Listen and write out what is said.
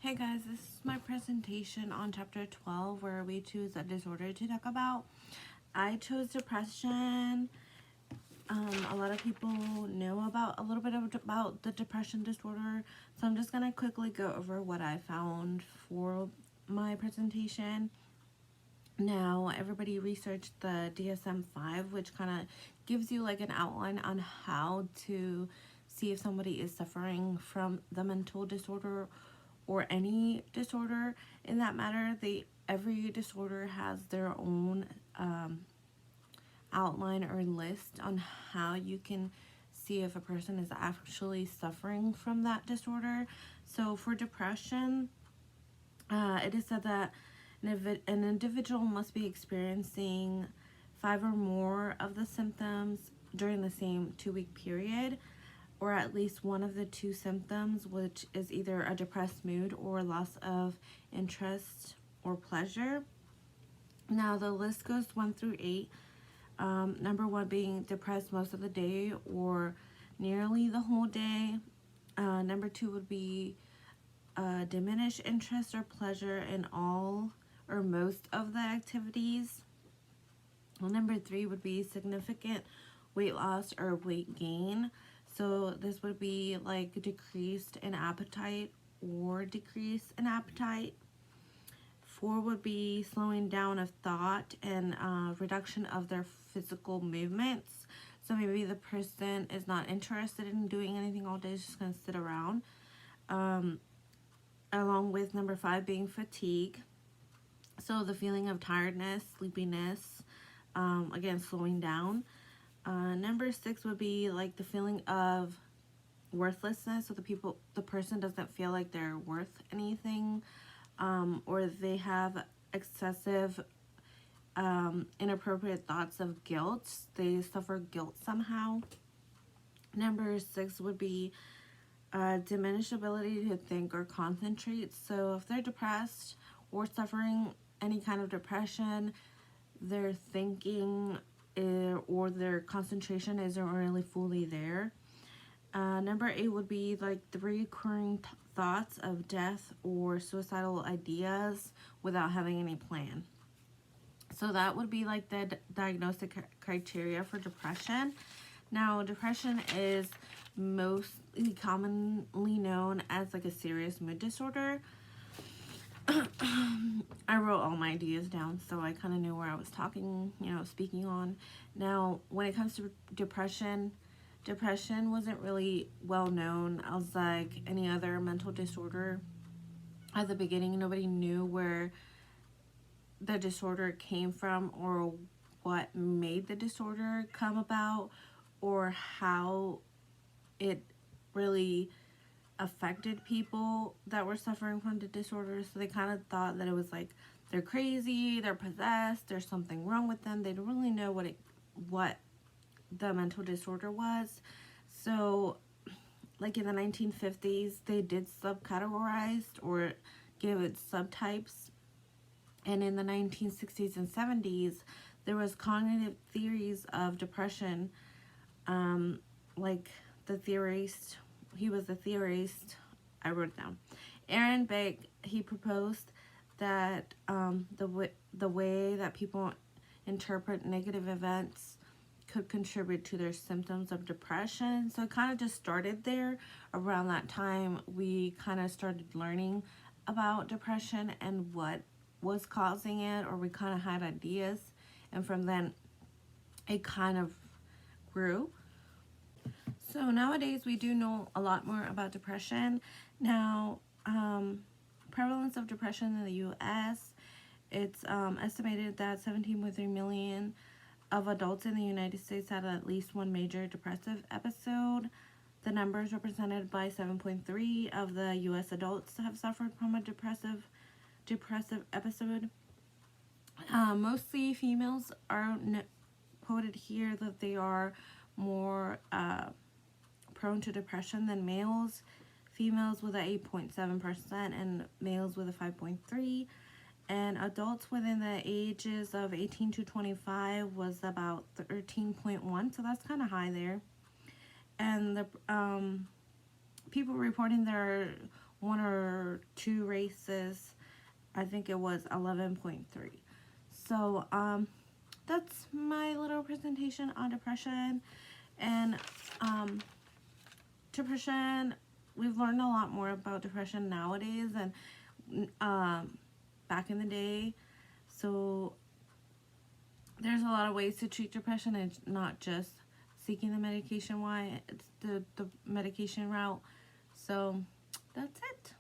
Hey guys, this is my presentation on chapter 12 where we choose a disorder to talk about. I chose depression. A lot of people know about a little bit about the depression disorder, so I'm just going to quickly go over what I found for my presentation. Now, everybody researched the DSM-5, which kind of gives you like an outline on how to see if somebody is suffering from the mental disorder or any disorder in that matter. Every disorder has their own outline or list on how you can see if a person is actually suffering from that disorder. So for depression, it is said that an individual must be experiencing 5 or more of the symptoms during the same 2-week period, or at least one of the 2 symptoms, which is either a depressed mood or loss of interest or pleasure. Now the list goes 1 through 8. Number 1 being depressed most of the day or nearly the whole day. Number 2 would be diminished interest or pleasure in all or most of the activities. Number 3 would be significant weight loss or weight gain. So this would be like decreased in appetite or decrease in appetite. 4 would be slowing down of thought and reduction of their physical movements. So maybe the person is not interested in doing anything all day, is just going to sit around. Along with number 5 being fatigue. So the feeling of tiredness, sleepiness, again, slowing down. Number 6 would be like the feeling of worthlessness. So the person doesn't feel like they're worth anything, or they have excessive inappropriate thoughts of guilt. They suffer guilt somehow. Number 6 would be diminished ability to think or concentrate. So if they're depressed or suffering any kind of depression, their thinking or their concentration isn't really fully there. Number 8 would be like the recurring thoughts of death or suicidal ideas without having any plan. So that would be like the diagnostic criteria for depression. Now, depression is mostly commonly known as like a serious mood disorder. I wrote all my ideas down, so I kind of knew where I was speaking on. Now, when it comes to depression wasn't really well known as like any other mental disorder. At the beginning, nobody knew where the disorder came from or what made the disorder come about or how it really affected people that were suffering from the disorder. So they kind of thought that it was like they're crazy, they're possessed, there's something wrong with them. They didn't really know what the mental disorder was. So like in the 1950s, they did subcategorize or give it subtypes. And in the 1960s and 70s, there was cognitive theories of depression, like the theorist. He was a theorist. I wrote it down. Aaron Beck, he proposed that the way that people interpret negative events could contribute to their symptoms of depression. So it kind of just started there. Around that time, we kind of started learning about depression and what was causing it, or we kind of had ideas. And from then, it kind of grew. So nowadays we do know a lot more about depression. Now, prevalence of depression in the U.S., it's estimated that 17.3 million of adults in the United States had at least one major depressive episode. The numbers represented by 7.3 of the U.S. adults have suffered from a depressive episode. Mostly females are quoted here that they are more prone to depression than males. Females with a 8.7% and males with a 5.3%. And adults within the ages of 18 to 25 was about 13.1%, so that's kind of high there. And the people reporting their one or two races, I think it was 11.3. So that's my little presentation on depression. And depression, we've learned a lot more about depression nowadays than back in the day. So there's a lot of ways to treat depression. It's not just seeking the medication. Why it's the medication route. So that's it.